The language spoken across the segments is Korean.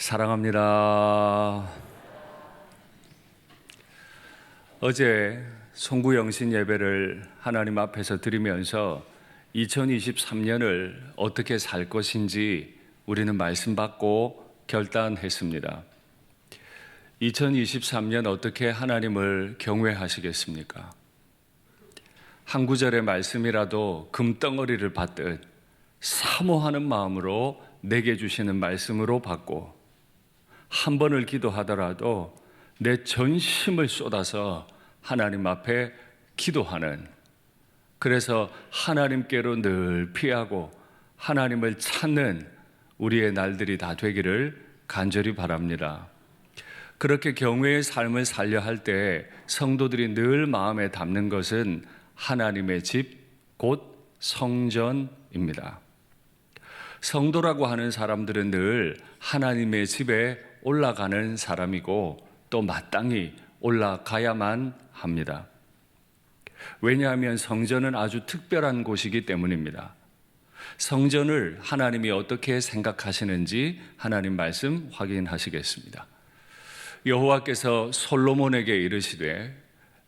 사랑합니다. 어제 송구영신 예배를 하나님 앞에서 드리면서 2023년을 어떻게 살 것인지 우리는 말씀 받고 결단했습니다. 2023년 어떻게 하나님을 경외하시겠습니까? 한 구절의 말씀이라도 금덩어리를 받듯 사모하는 마음으로 내게 주시는 말씀으로 받고, 한 번을 기도하더라도 내 전심을 쏟아서 하나님 앞에 기도하는, 그래서 하나님께로 늘 피하고 하나님을 찾는 우리의 날들이 다 되기를 간절히 바랍니다. 그렇게 경외의 삶을 살려 할 때 성도들이 늘 마음에 담는 것은 하나님의 집, 곧 성전입니다. 성도라고 하는 사람들은 늘 하나님의 집에 올라가는 사람이고 또 마땅히 올라가야만 합니다. 왜냐하면 성전은 아주 특별한 곳이기 때문입니다. 성전을 하나님이 어떻게 생각하시는지 하나님 말씀 확인하시겠습니다. 여호와께서 솔로몬에게 이르시되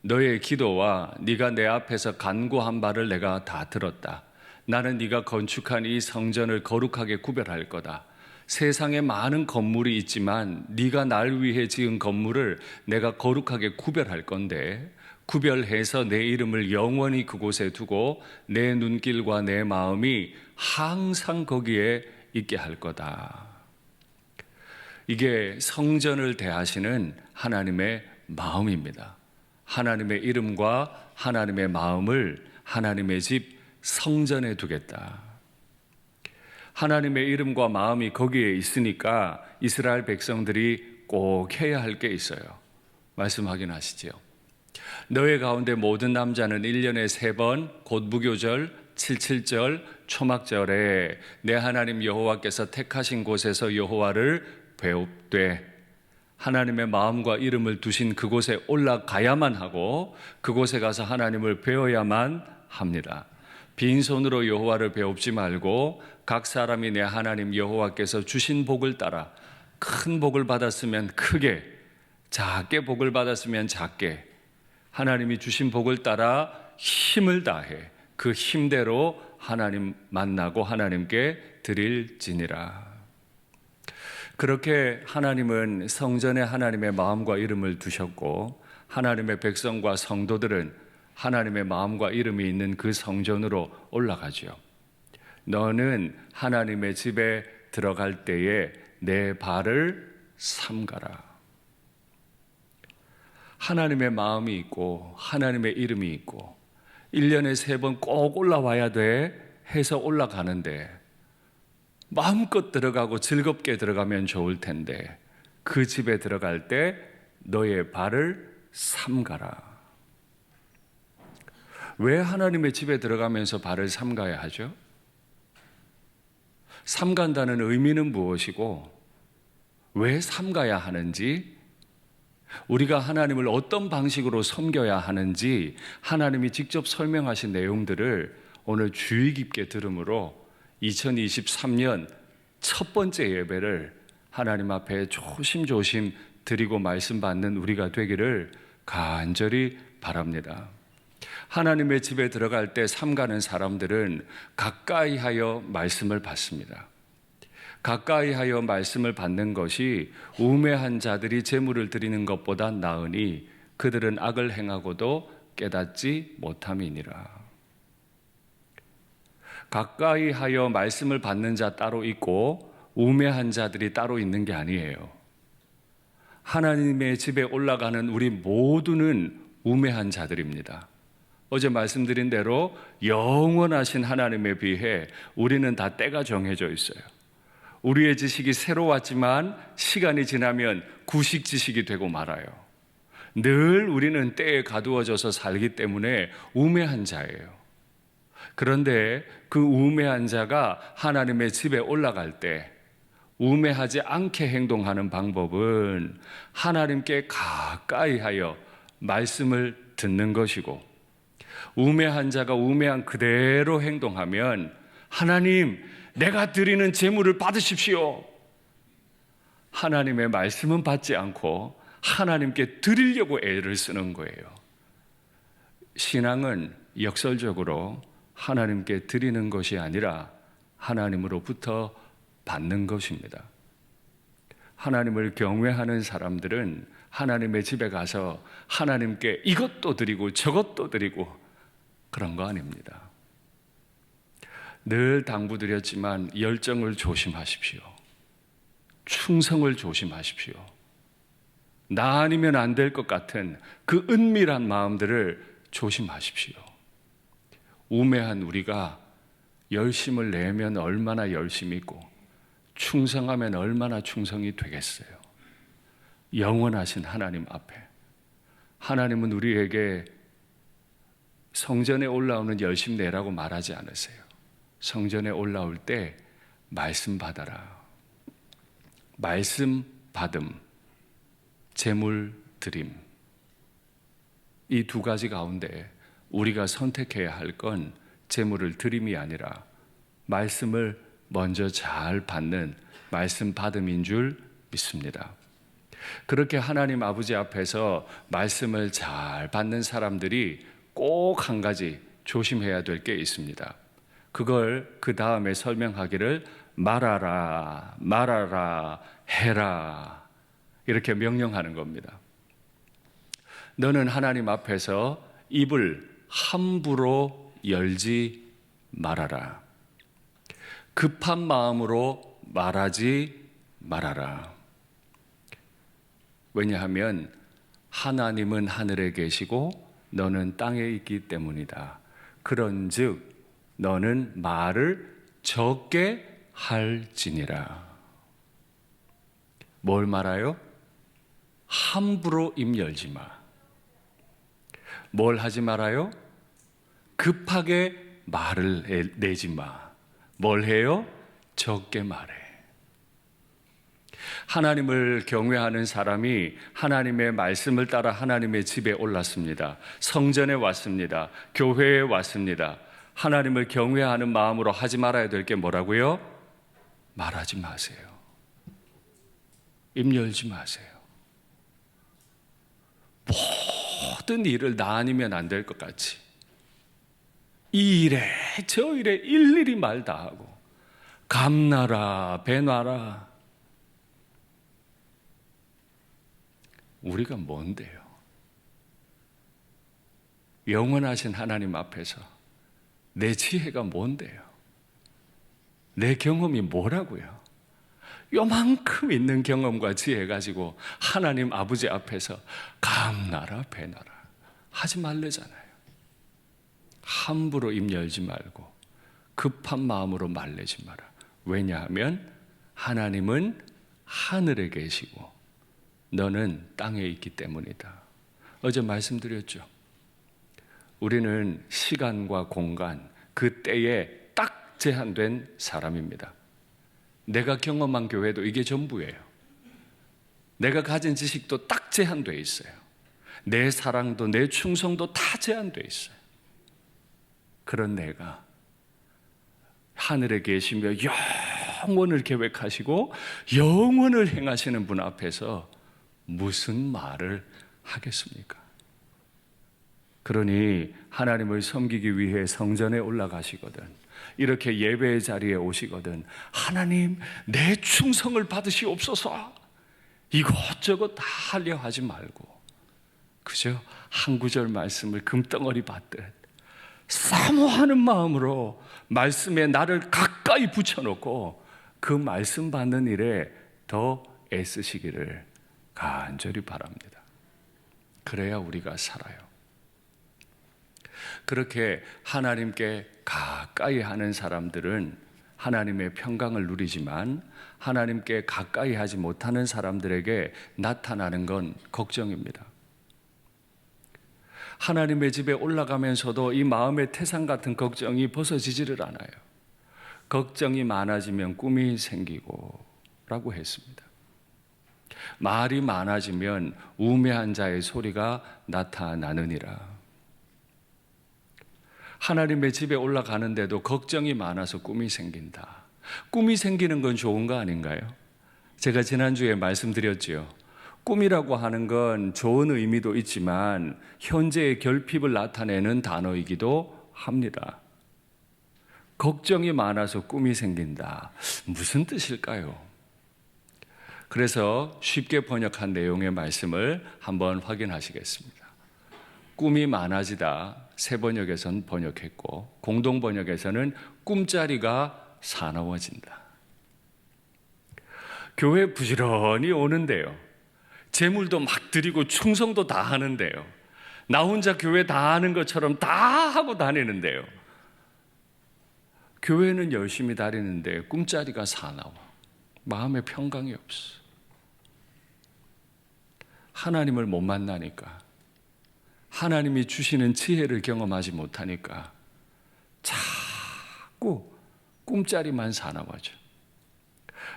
너의 기도와 네가 내 앞에서 간구한 바를 내가 다 들었다. 나는 네가 건축한 이 성전을 거룩하게 구별할 거다. 세상에 많은 건물이 있지만 네가 날 위해 지은 건물을 내가 거룩하게 구별할 건데, 구별해서 내 이름을 영원히 그곳에 두고 내 눈길과 내 마음이 항상 거기에 있게 할 거다. 이게 성전을 대하시는 하나님의 마음입니다. 하나님의 이름과 하나님의 마음을 하나님의 집 성전에 두겠다. 하나님의 이름과 마음이 거기에 있으니까 이스라엘 백성들이 꼭 해야 할 게 있어요. 말씀 확인하시죠. 너희 가운데 모든 남자는 1년에 3번 곧 무교절, 77절, 초막절에 내 하나님 여호와께서 택하신 곳에서 여호와를 배웁되, 하나님의 마음과 이름을 두신 그곳에 올라가야만 하고 그곳에 가서 하나님을 배워야만 합니다. 빈손으로 여호와를 배웁지 말고 각 사람이 내 하나님 여호와께서 주신 복을 따라 큰 복을 받았으면 크게, 작게 복을 받았으면 작게, 하나님이 주신 복을 따라 힘을 다해 그 힘대로 하나님 만나고 하나님께 드릴지니라. 그렇게 하나님은 성전에 하나님의 마음과 이름을 두셨고, 하나님의 백성과 성도들은 하나님의 마음과 이름이 있는 그 성전으로 올라가죠. 너는 하나님의 집에 들어갈 때에 내 발을 삼가라. 하나님의 마음이 있고 하나님의 이름이 있고 1년에 3번 꼭 올라와야 돼 해서 올라가는데, 마음껏 들어가고 즐겁게 들어가면 좋을 텐데 그 집에 들어갈 때 너의 발을 삼가라. 왜 하나님의 집에 들어가면서 발을 삼가야 하죠? 삼간다는 의미는 무엇이고 왜 삼가야 하는지, 우리가 하나님을 어떤 방식으로 섬겨야 하는지 하나님이 직접 설명하신 내용들을 오늘 주의 깊게 들음으로 2023년 첫 번째 예배를 하나님 앞에 조심조심 드리고 말씀 받는 우리가 되기를 간절히 바랍니다. 하나님의 집에 들어갈 때 삼가는 사람들은 가까이 하여 말씀을 받습니다. 가까이 하여 말씀을 받는 것이 우매한 자들이 제물을 드리는 것보다 나으니 그들은 악을 행하고도 깨닫지 못함이니라. 가까이 하여 말씀을 받는 자 따로 있고 우매한 자들이 따로 있는 게 아니에요. 하나님의 집에 올라가는 우리 모두는 우매한 자들입니다. 어제 말씀드린 대로 영원하신 하나님에 비해 우리는 다 때가 정해져 있어요. 우리의 지식이 새로웠지만 시간이 지나면 구식 지식이 되고 말아요. 늘 우리는 때에 가두어져서 살기 때문에 우매한 자예요. 그런데 그 우매한 자가 하나님의 집에 올라갈 때 우매하지 않게 행동하는 방법은 하나님께 가까이 하여 말씀을 듣는 것이고, 우매한 자가 우매한 그대로 행동하면 하나님, 내가 드리는 제물을 받으십시오. 하나님의 말씀은 받지 않고 하나님께 드리려고 애를 쓰는 거예요. 신앙은 역설적으로 하나님께 드리는 것이 아니라 하나님으로부터 받는 것입니다. 하나님을 경외하는 사람들은 하나님의 집에 가서 하나님께 이것도 드리고 저것도 드리고 그런 거 아닙니다. 늘 당부드렸지만 열정을 조심하십시오. 충성을 조심하십시오. 나 아니면 안 될 것 같은 그 은밀한 마음들을 조심하십시오. 우매한 우리가 열심을 내면 얼마나 열심히 있고 충성하면 얼마나 충성이 되겠어요. 영원하신 하나님 앞에 하나님은 우리에게 성전에 올라오는 열심 내라고 말하지 않으세요. 성전에 올라올 때 말씀 받아라. 말씀 받음, 제물 드림. 이 두 가지 가운데 우리가 선택해야 할 건 제물을 드림이 아니라 말씀을 먼저 잘 받는 말씀 받음인 줄 믿습니다. 그렇게 하나님 아버지 앞에서 말씀을 잘 받는 사람들이 꼭 한 가지 조심해야 될 게 있습니다. 그걸 그 다음에 설명하기를 말하라, 말하라, 해라 이렇게 명령하는 겁니다. 너는 하나님 앞에서 입을 함부로 열지 말아라. 급한 마음으로 말하지 말아라. 왜냐하면 하나님은 하늘에 계시고 너는 땅에 있기 때문이다. 그런즉 너는 말을 적게 할지니라. 뭘 말아요? 함부로 입 열지 마. 뭘 하지 말아요? 급하게 말을 내지 마. 뭘 해요? 적게 말해. 하나님을 경외하는 사람이 하나님의 말씀을 따라 하나님의 집에 올랐습니다. 성전에 왔습니다. 교회에 왔습니다. 하나님을 경외하는 마음으로 하지 말아야 될 게 뭐라고요? 말하지 마세요. 입 열지 마세요. 모든 일을 나 아니면 안 될 것 같이 이 일에 저 일에 일일이 말 다 하고 감나라 배나라. 우리가 뭔데요? 영원하신 하나님 앞에서 내 지혜가 뭔데요? 내 경험이 뭐라고요? 요만큼 있는 경험과 지혜 가지고 하나님 아버지 앞에서 감나라 배나라 하지 말래잖아요. 함부로 입 열지 말고 급한 마음으로 말내지 마라. 왜냐하면 하나님은 하늘에 계시고 너는 땅에 있기 때문이다. 어제 말씀드렸죠. 우리는 시간과 공간, 그 때에 딱 제한된 사람입니다. 내가 경험한 교회도 이게 전부예요. 내가 가진 지식도 딱 제한되어 있어요. 내 사랑도 내 충성도 다 제한되어 있어요. 그런 내가 하늘에 계시며 영원을 계획하시고 영원을 행하시는 분 앞에서 무슨 말을 하겠습니까? 그러니 하나님을 섬기기 위해 성전에 올라가시거든, 이렇게 예배의 자리에 오시거든, 하나님 내 충성을 받으시옵소서 이것저것 다 하려 하지 말고 그저 한 구절 말씀을 금덩어리 받듯 사모하는 마음으로 말씀에 나를 가까이 붙여놓고 그 말씀 받는 일에 더 애쓰시기를 간절히 바랍니다. 그래야 우리가 살아요. 그렇게 하나님께 가까이 하는 사람들은 하나님의 평강을 누리지만 하나님께 가까이 하지 못하는 사람들에게 나타나는 건 걱정입니다. 하나님의 집에 올라가면서도 이 마음의 태산 같은 걱정이 벗어지지를 않아요. 걱정이 많아지면 꿈이 생기고 라고 했습니다. 말이 많아지면 우매한 자의 소리가 나타나느니라. 하나님의 집에 올라가는데도 걱정이 많아서 꿈이 생긴다. 꿈이 생기는 건 좋은 거 아닌가요? 제가 지난주에 말씀드렸지요. 꿈이라고 하는 건 좋은 의미도 있지만 현재의 결핍을 나타내는 단어이기도 합니다. 걱정이 많아서 꿈이 생긴다. 무슨 뜻일까요? 그래서 쉽게 번역한 내용의 말씀을 한번 확인하시겠습니다. 꿈이 많아지다 새 번역에서는 번역했고 공동 번역에서는 꿈자리가 사나워진다. 교회 부지런히 오는데요. 재물도 막 드리고 충성도 다 하는데요. 나 혼자 교회 다 하는 것처럼 다 하고 다니는데요. 교회는 열심히 다니는데 꿈자리가 사나워. 마음에 평강이 없어. 하나님을 못 만나니까, 하나님이 주시는 지혜를 경험하지 못하니까 자꾸 꿈자리만 사나워져.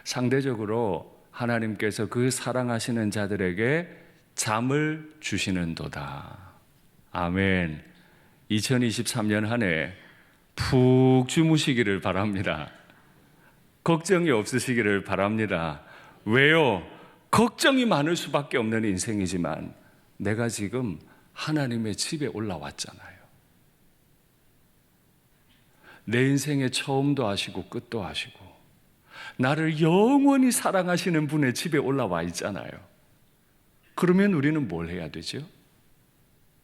상대적으로 하나님께서 그 사랑하시는 자들에게 잠을 주시는도다. 아멘. 2023년 한 해 푹 주무시기를 바랍니다. 걱정이 없으시기를 바랍니다. 왜요? 걱정이 많을 수밖에 없는 인생이지만 내가 지금 하나님의 집에 올라왔잖아요. 내 인생의 처음도 아시고 끝도 아시고 나를 영원히 사랑하시는 분의 집에 올라와 있잖아요. 그러면 우리는 뭘 해야 되죠?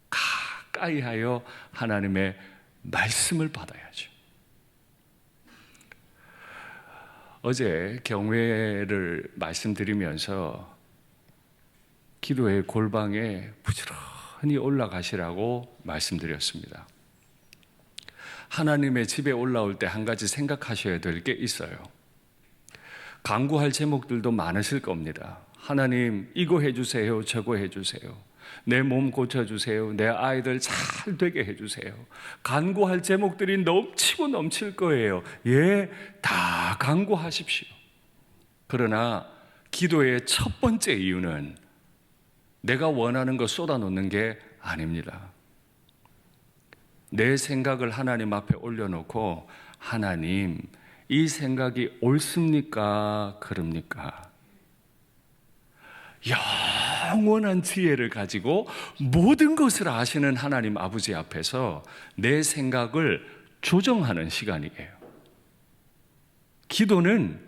가까이 하여 하나님의 말씀을 받아야죠. 어제 경외를 말씀드리면서 기도의 골방에 부지런히 올라가시라고 말씀드렸습니다. 하나님의 집에 올라올 때 한 가지 생각하셔야 될 게 있어요. 간구할 제목들도 많으실 겁니다. 하나님 이거 해주세요, 저거 해주세요. 내 몸 고쳐주세요. 내 아이들 잘 되게 해주세요. 간구할 제목들이 넘치고 넘칠 거예요. 예, 다 간구하십시오. 그러나 기도의 첫 번째 이유는 내가 원하는 거 쏟아놓는 게 아닙니다. 내 생각을 하나님 앞에 올려놓고 하나님, 이 생각이 옳습니까? 그럽니까? 영원한 지혜를 가지고 모든 것을 아시는 하나님 아버지 앞에서 내 생각을 조정하는 시간이에요. 기도는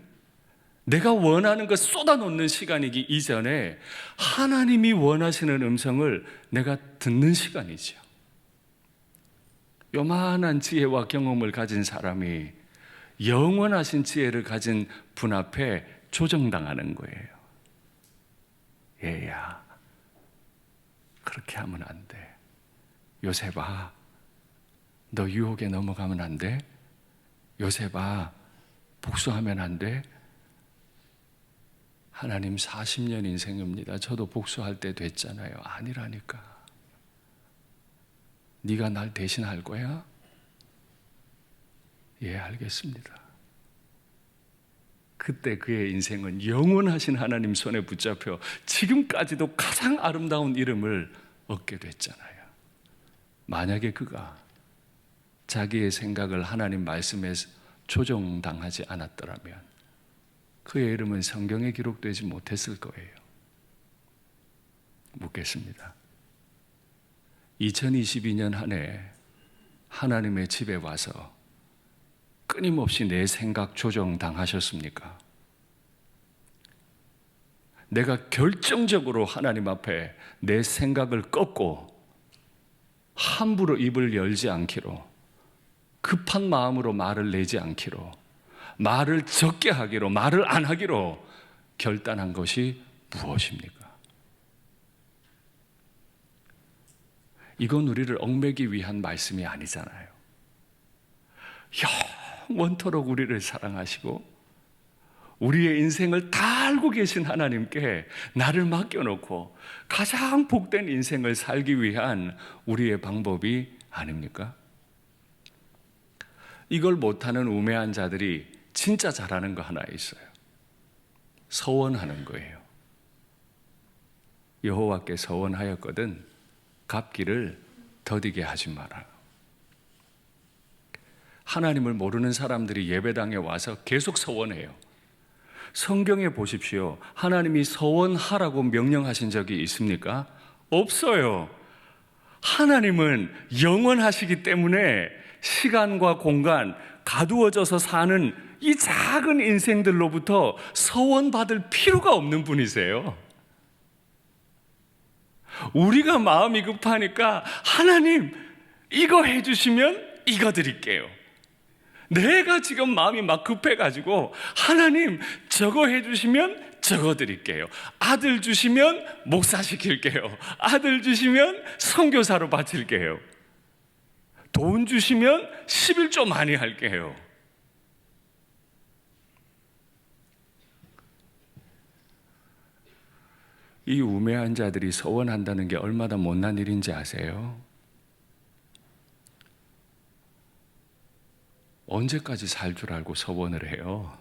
내가 원하는 것 쏟아놓는 시간이기 이전에 하나님이 원하시는 음성을 내가 듣는 시간이죠. 요만한 지혜와 경험을 가진 사람이 영원하신 지혜를 가진 분 앞에 조정당하는 거예요. 얘야, 그렇게 하면 안 돼. 요셉아, 너 유혹에 넘어가면 안 돼. 요셉아, 복수하면 안 돼. 하나님 40년 인생입니다. 저도 복수할 때 됐잖아요. 아니라니까. 네가 날 대신할 거야? 예, 알겠습니다. 그때 그의 인생은 영원하신 하나님 손에 붙잡혀 지금까지도 가장 아름다운 이름을 얻게 됐잖아요. 만약에 그가 자기의 생각을 하나님 말씀에 조정당하지 않았더라면 그의 이름은 성경에 기록되지 못했을 거예요. 묻겠습니다. 2022년 한 해 하나님의 집에 와서 끊임없이 내 생각 조정당하셨습니까? 내가 결정적으로 하나님 앞에 내 생각을 꺾고 함부로 입을 열지 않기로, 급한 마음으로 말을 내지 않기로, 말을 적게 하기로, 말을 안 하기로 결단한 것이 무엇입니까? 이건 우리를 얽매기 위한 말씀이 아니잖아요. 영원토록 우리를 사랑하시고 우리의 인생을 다 알고 계신 하나님께 나를 맡겨놓고 가장 복된 인생을 살기 위한 우리의 방법이 아닙니까? 이걸 못하는 우매한 자들이 진짜 잘하는 거 하나 있어요. 서원하는 거예요. 여호와께 서원하였거든 갚기를 더디게 하지 마라. 하나님을 모르는 사람들이 예배당에 와서 계속 서원해요. 성경에 보십시오. 하나님이 서원하라고 명령하신 적이 있습니까? 없어요. 하나님은 영원하시기 때문에 시간과 공간, 가두어져서 사는 이 작은 인생들로부터 서원받을 필요가 없는 분이세요. 우리가 마음이 급하니까 하나님 이거 해주시면 이거 드릴게요. 내가 지금 마음이 막 급해가지고 하나님 저거 해주시면 저거 드릴게요. 아들 주시면 목사 시킬게요. 아들 주시면 선교사로 바칠게요. 돈 주시면 11조 많이 할게요. 이 우매한 자들이 서원한다는 게 얼마나 못난 일인지 아세요? 언제까지 살 줄 알고 서원을 해요?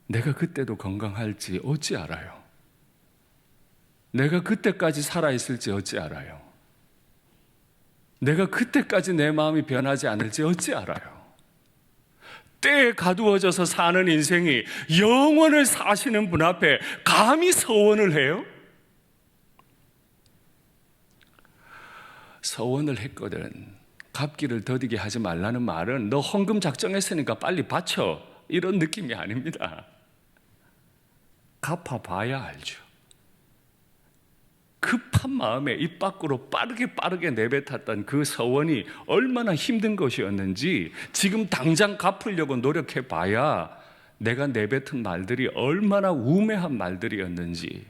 내가 그때도 건강할지 어찌 알아요? 내가 그때까지 살아있을지 어찌 알아요? 내가 그때까지 내 마음이 변하지 않을지 어찌 알아요? 때에 가두어져서 사는 인생이 영원을 사시는 분 앞에 감히 서원을 해요? 서원을 했거든. 갚기를 더디게 하지 말라는 말은 너 헌금 작정했으니까 빨리 바쳐, 이런 느낌이 아닙니다. 갚아봐야 알죠. 급한 마음에 입 밖으로 빠르게 내뱉었던 그 서원이 얼마나 힘든 것이었는지 지금 당장 갚으려고 노력해봐야 내가 내뱉은 말들이 얼마나 우매한 말들이었는지,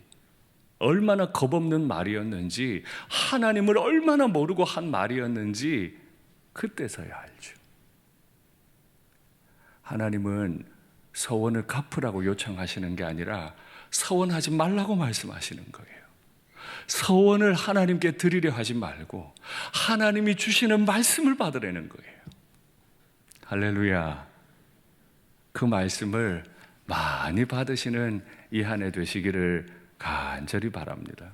얼마나 겁없는 말이었는지, 하나님을 얼마나 모르고 한 말이었는지 그때서야 알죠. 하나님은 서원을 갚으라고 요청하시는 게 아니라 서원하지 말라고 말씀하시는 거예요. 서원을 하나님께 드리려 하지 말고 하나님이 주시는 말씀을 받으라는 거예요. 할렐루야. 그 말씀을 많이 받으시는 이 한 해 되시기를 간절히 바랍니다.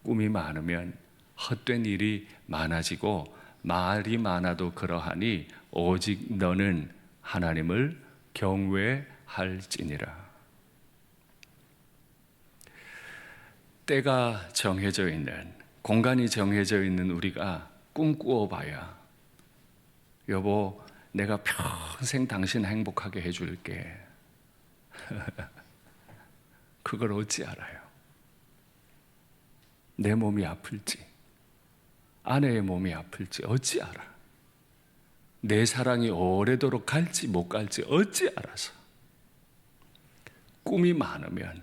꿈이 많으면 헛된 일이 많아지고 말이 많아도 그러하니 오직 너는 하나님을 경외할지니라. 때가 정해져 있는, 공간이 정해져 있는 우리가 꿈꾸어 봐야, 여보 내가 평생 당신 행복하게 해줄게. 그걸 어찌 알아요? 내 몸이 아플지, 아내의 몸이 아플지 어찌 알아? 내 사랑이 오래도록 갈지 못 갈지 어찌 알아서? 꿈이 많으면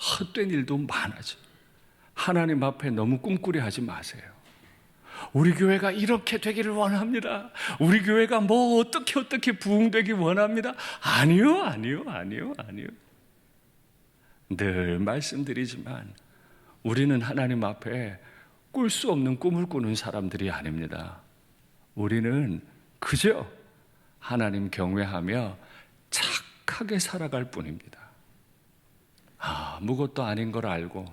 헛된 일도 많아져. 하나님 앞에 너무 꿈꾸려 하지 마세요. 우리 교회가 이렇게 되기를 원합니다. 우리 교회가 뭐 어떻게 부흥되기 원합니다. 아니요. 늘 말씀드리지만 우리는 하나님 앞에 꿀 수 없는 꿈을 꾸는 사람들이 아닙니다. 우리는 그저 하나님 경외하며 착하게 살아갈 뿐입니다. 아무것도 아닌 걸 알고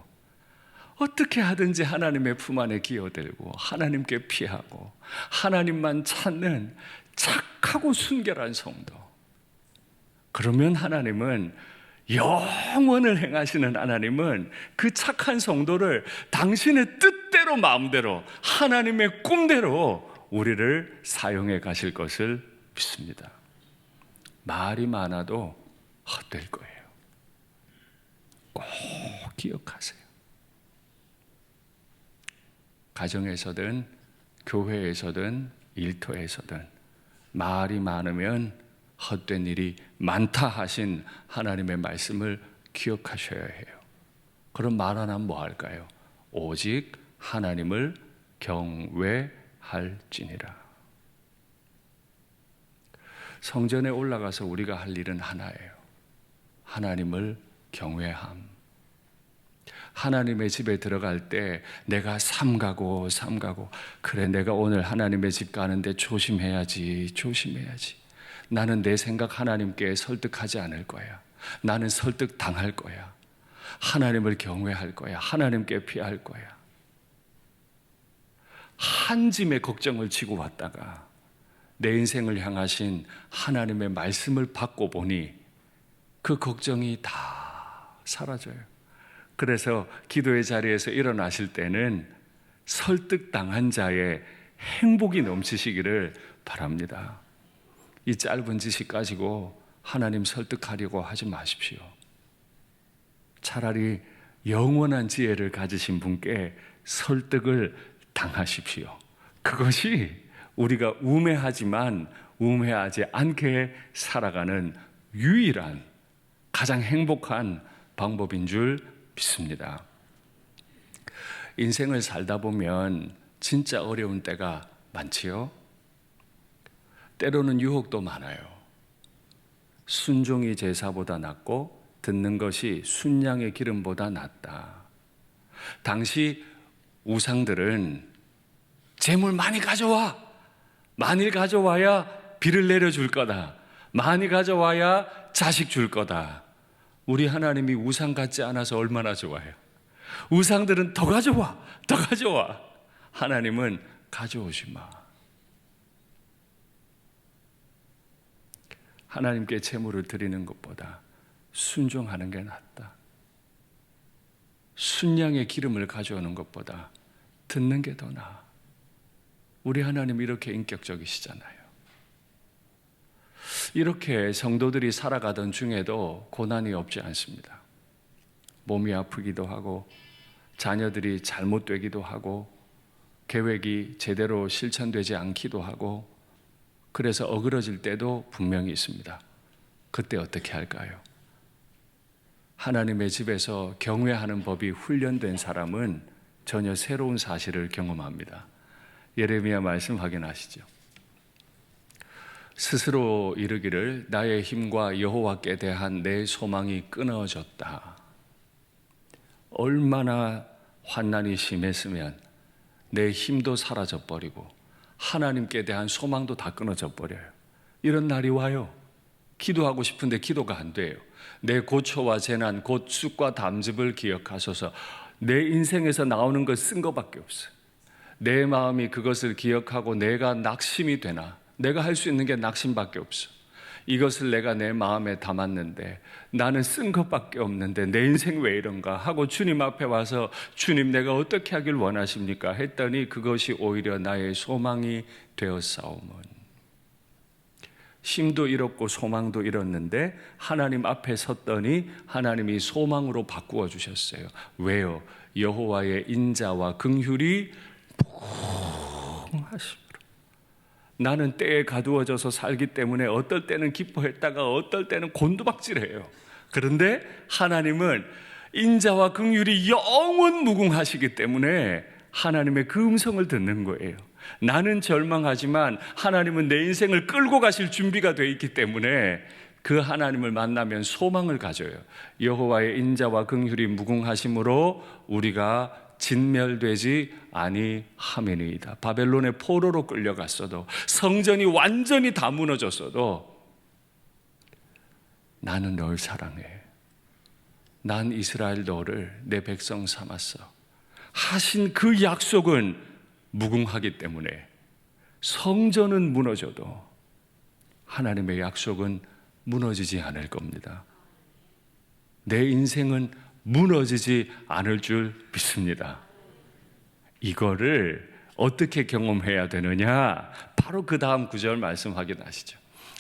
어떻게 하든지 하나님의 품 안에 기어들고 하나님께 피하고 하나님만 찾는 착하고 순결한 성도. 그러면 하나님은, 영원을 행하시는 하나님은 그 착한 성도를 당신의 뜻대로 마음대로 하나님의 꿈대로 우리를 사용해 가실 것을 믿습니다. 말이 많아도 헛될 거예요. 꼭 기억하세요. 가정에서든 교회에서든 일터에서든 말이 많으면 헛된 일이 많다 하신 하나님의 말씀을 기억하셔야 해요. 그럼 말 안 하면 뭐 할까요? 오직 하나님을 경외할지니라. 성전에 올라가서 우리가 할 일은 하나예요. 하나님을 경외함. 하나님의 집에 들어갈 때 내가 삼가고 그래, 내가 오늘 하나님의 집 가는데 조심해야지. 나는 내 생각 하나님께 설득하지 않을 거야. 나는 설득 당할 거야. 하나님을 경외할 거야. 하나님께 피할 거야. 한 짐의 걱정을 지고 왔다가 내 인생을 향하신 하나님의 말씀을 받고 보니 그 걱정이 다 사라져요. 그래서 기도의 자리에서 일어나실 때는 설득당한 자의 행복이 넘치시기를 바랍니다. 이 짧은 지식 가지고 하나님 설득하려고 하지 마십시오. 차라리 영원한 지혜를 가지신 분께 설득을 당하십시오. 그것이 우리가 우매하지만 우매하지 않게 살아가는 유일한 가장 행복한 방법인 줄 믿습니다. 인생을 살다 보면 진짜 어려운 때가 많지요. 때로는 유혹도 많아요. 순종이 제사보다 낫고 듣는 것이 순양의 기름보다 낫다. 당시 우상들은 재물 많이 가져와. 많이 가져와야 비를 내려줄 거다. 많이 가져와야 자식 줄 거다. 우리 하나님이 우상 같지 않아서 얼마나 좋아요. 우상들은 더 가져와, 더 가져와. 하나님은 가져오지 마. 하나님께 제물을 드리는 것보다 순종하는 게 낫다. 순양의 기름을 가져오는 것보다 듣는 게 더 나아. 우리 하나님 이렇게 인격적이시잖아요. 이렇게 성도들이 살아가던 중에도 고난이 없지 않습니다. 몸이 아프기도 하고 자녀들이 잘못되기도 하고 계획이 제대로 실천되지 않기도 하고 그래서 어그러질 때도 분명히 있습니다. 그때 어떻게 할까요? 하나님의 집에서 경외하는 법이 훈련된 사람은 전혀 새로운 사실을 경험합니다. 예레미야 말씀 확인하시죠. 스스로 이르기를 나의 힘과 여호와께 대한 내 소망이 끊어졌다. 얼마나 환난이 심했으면 내 힘도 사라져 버리고 하나님께 대한 소망도 다 끊어져 버려요. 이런 날이 와요. 기도하고 싶은데 기도가 안 돼요. 내 고초와 재난 곧 쑥과 담즙을 기억하소서. 내 인생에서 나오는 것 쓴 것밖에 없어요. 내 마음이 그것을 기억하고 내가 낙심이 되나? 내가 할 수 있는 게 낙심밖에 없어. 이것을 내가 내 마음에 담았는데 나는 쓴 것밖에 없는데 내 인생 왜 이런가 하고 주님 앞에 와서 주님 내가 어떻게 하길 원하십니까? 했더니 그것이 오히려 나의 소망이 되었사오면 힘도 잃었고 소망도 잃었는데 하나님 앞에 섰더니 하나님이 소망으로 바꾸어 주셨어요. 왜요? 여호와의 인자와 긍휼이 무궁하심으로. 나는 때에 가두어져서 살기 때문에 어떨 때는 기뻐했다가 어떨 때는 곤두박질해요. 그런데 하나님은 인자와 긍휼이 영원 무궁하시기 때문에 하나님의 그 음성을 듣는 거예요. 나는 절망하지만 하나님은 내 인생을 끌고 가실 준비가 되어 있기 때문에 그 하나님을 만나면 소망을 가져요. 여호와의 인자와 긍휼이 무궁하심으로 우리가 진멸되지 아니함이니이다. 바벨론의 포로로 끌려갔어도 성전이 완전히 다 무너졌어도 나는 널 사랑해. 난 이스라엘 너를 내 백성 삼았어. 하신 그 약속은 무궁하기 때문에 성전은 무너져도 하나님의 약속은 무너지지 않을 겁니다. 내 인생은 무너지지 않을 줄 믿습니다. 이거를 어떻게 경험해야 되느냐? 바로 그 다음 구절 말씀 확인하시죠.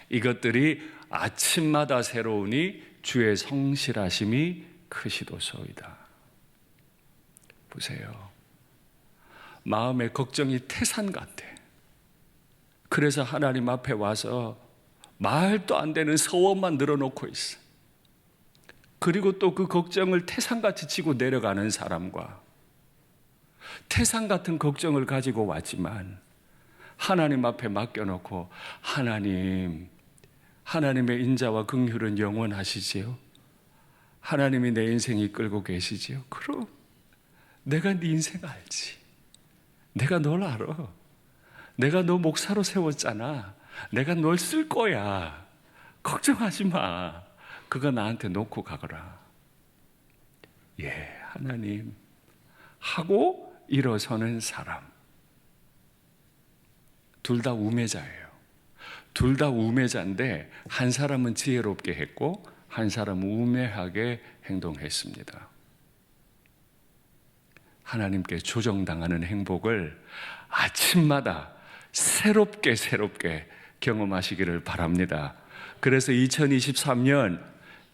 이것들이 아침마다 새로우니 주의 성실하심이 크시도소이다. 보세요. 마음의 걱정이 태산 같아. 그래서 하나님 앞에 와서 말도 안 되는 서원만 늘어놓고 있어. 그리고 또 그 걱정을 태산같이 지고 내려가는 사람과 태산 같은 걱정을 가지고 왔지만 하나님 앞에 맡겨놓고 하나님의 인자와 긍휼은 영원하시지요. 하나님이 내 인생 이끌고 계시지요. 그럼 내가 네 인생 알지. 내가 널 알아. 내가 너 목사로 세웠잖아. 내가 널 쓸 거야. 걱정하지 마. 그거 나한테 놓고 가거라. 예, 하나님 하고 일어서는 사람. 둘 다 우매자예요. 둘 다 우매자인데 한 사람은 지혜롭게 했고 한 사람은 우매하게 행동했습니다. 하나님께 조정당하는 행복을 아침마다 새롭게 경험하시기를 바랍니다. 그래서 2023년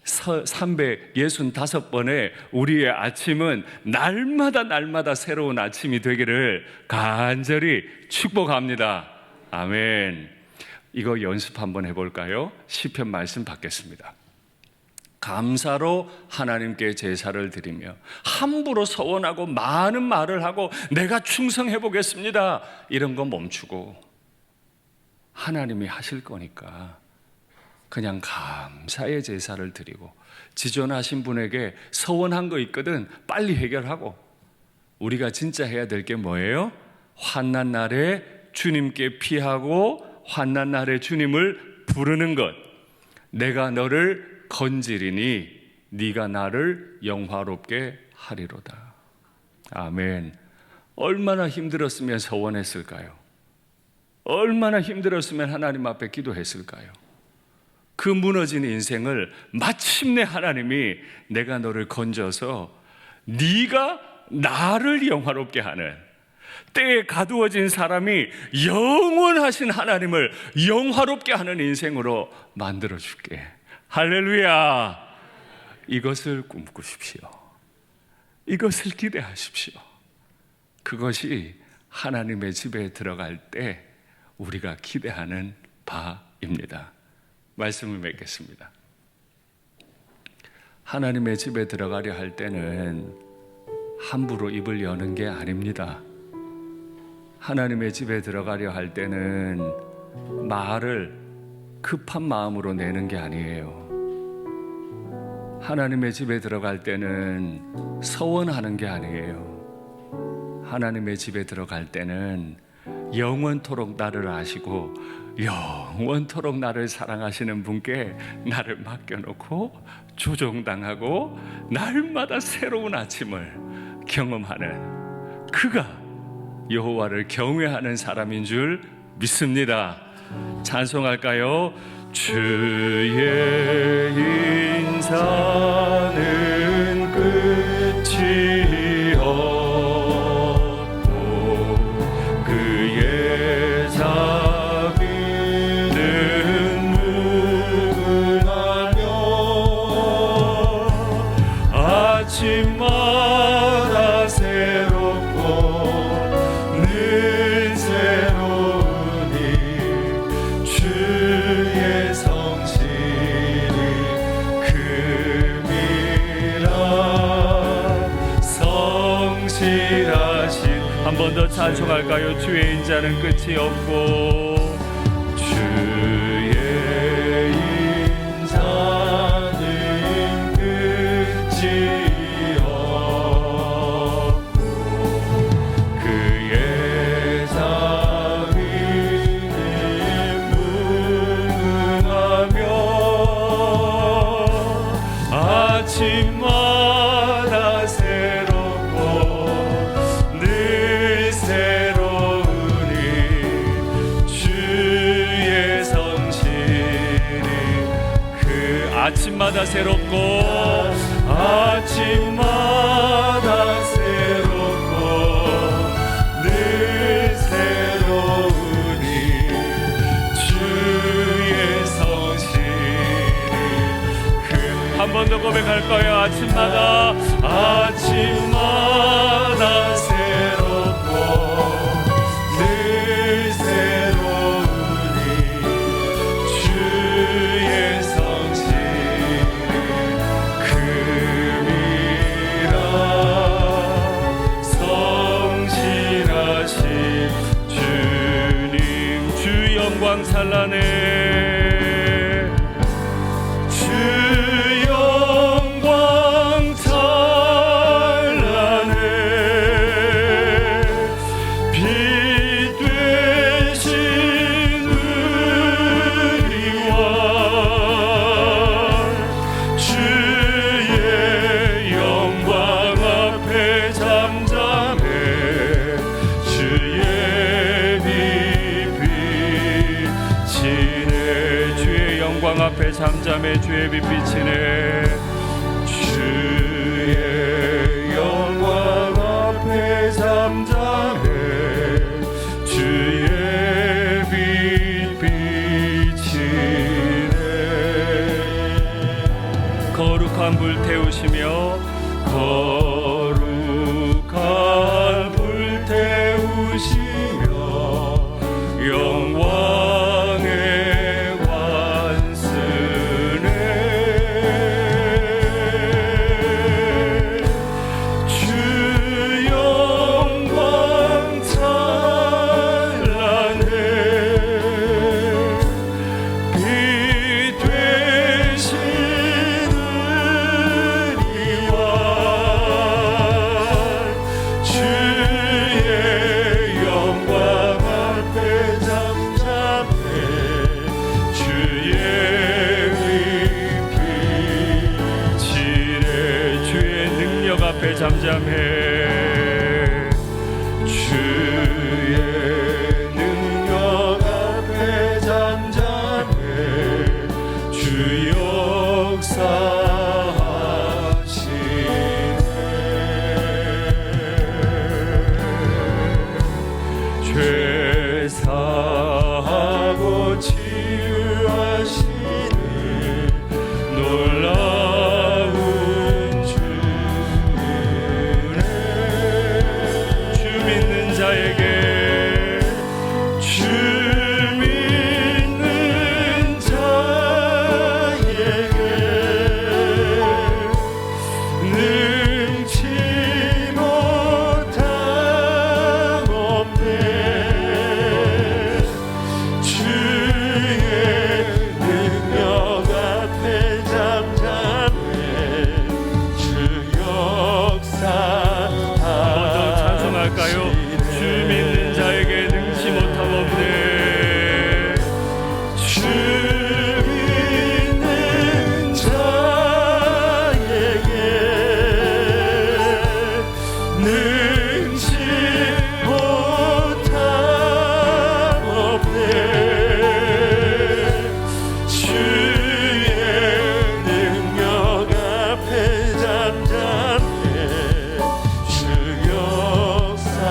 365번의 우리의 아침은 날마다 새로운 아침이 되기를 간절히 축복합니다. 아멘. 이거 연습 한번 해볼까요? 시편 말씀 받겠습니다. 감사로 하나님께 제사를 드리며 함부로 서원하고 많은 말을 하고 내가 충성해 보겠습니다, 이런 거 멈추고 하나님이 하실 거니까 그냥 감사의 제사를 드리고, 지존하신 분에게 서원한 거 있거든 빨리 해결하고, 우리가 진짜 해야 될 게 뭐예요? 환난 날에 주님께 피하고 환난 날에 주님을 부르는 것. 내가 너를 건지리니 네가 나를 영화롭게 하리로다. 아멘. 얼마나 힘들었으면 서원했을까요? 얼마나 힘들었으면 하나님 앞에 기도했을까요? 그 무너진 인생을 마침내 하나님이 내가 너를 건져서 네가 나를 영화롭게 하는, 때에 가두어진 사람이 영원하신 하나님을 영화롭게 하는 인생으로 만들어줄게. 할렐루야. 이것을 꿈꾸십시오. 이것을 기대하십시오. 그것이 하나님의 집에 들어갈 때 우리가 기대하는 바입니다. 말씀을 맺겠습니다. 하나님의 집에 들어가려 할 때는 함부로 입을 여는 게 아닙니다. 하나님의 집에 들어가려 할 때는 말을 급한 마음으로 내는 게 아니에요. 하나님의 집에 들어갈 때는 서원하는 게 아니에요. 하나님의 집에 들어갈 때는 영원토록 나를 아시고 영원토록 나를 사랑하시는 분께 나를 맡겨놓고 조종당하고 날마다 새로운 아침을 경험하는, 그가 여호와를 경외하는 사람인 줄 믿습니다. 찬송할까요? 주의 인사는 끝이 없고 그의 자비는 무궁하며 아침마다 새롭고 늘 새로우니 주의 성실이 금이라. 성실하신, 한 번 더 찬송할까요? 주의 인자는 끝이 없고 주의 인자는 끝이 없고 그의 자비는 무궁하며 아침마다 새롭고 늘 새로우니 주의 성실이 아침마다 새롭고 아침마다 새롭고 늘 새로우니 주의 성실이 한 번 더 고백할 거예요. 아침마다 새롭고 늘 새로우니 주의 성실이 금이라. 성실하신 주님, 주 영광 찬란해. 주 영광 찬란해. 잠잠해 주의 빛 비치네. 주의 영광 앞에 잠잠해 주의 빛 비치네. 거룩한 불 태우시며 거룩한 불 태우시며 영광의 완스네. 주 영광 찬란해 빛 되시는 이와 주의 영광 앞에 잠잠해 주의 빛 비치네. 주의 능력 앞에 잠잠해 주의 능력 앞에 잠잠해 주 역사하시네. 죄 사하고 치유하시네. 놀라운 주네. 주 믿는 자에게 주 믿는 자에게 능치 못함 없네. 주의 능력 앞에 잠잠해 주 역사하시네. 먼저 찬송할까요? 주 믿는 자에게 능치 못함 없네. 주 믿는 자에게 능치 못함 없네. 주의 능력 앞에 잠잠해 주 역사하시네.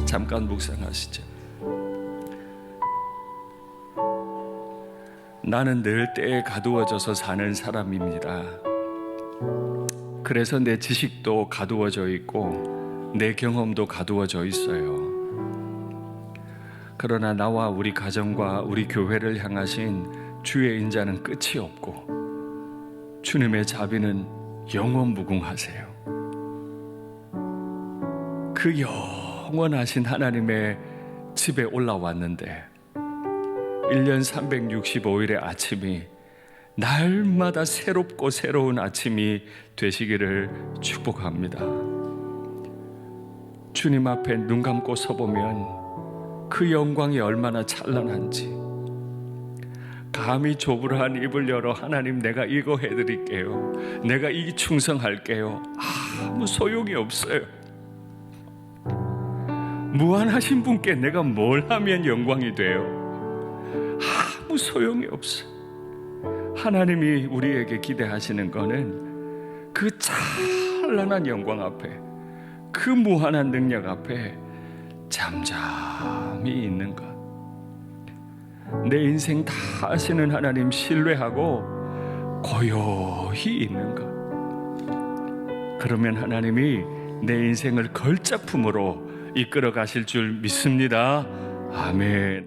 잠깐 묵상하시죠. 나는 늘 때에 가두어져서 사는 사람입니다. 그래서 내 지식도 가두어져 있고 내 경험도 가두어져 있어요. 그러나 나와 우리 가정과 우리 교회를 향하신 주의 인자는 끝이 없고 주님의 자비는 영원 무궁하세요. 그 영원하신 하나님의 집에 올라왔는데 1년 365일의 아침이 날마다 새롭고 새로운 아침이 되시기를 축복합니다. 주님 앞에 눈 감고 서보면 그 영광이 얼마나 찬란한지, 감히 조불한 입을 열어 하나님 내가 이거 해드릴게요, 내가 이 충성할게요, 아무 소용이 없어요. 무한하신 분께 내가 뭘 하면 영광이 돼요? 아무 소용이 없어. 하나님이 우리에게 기대하시는 거는 그 찬란한 영광 앞에, 그 무한한 능력 앞에 잠잠히 있는 것. 내 인생 다 아시는 하나님 신뢰하고 고요히 있는 것. 그러면 하나님이 내 인생을 걸작품으로 이끌어 가실 줄 믿습니다. 아멘.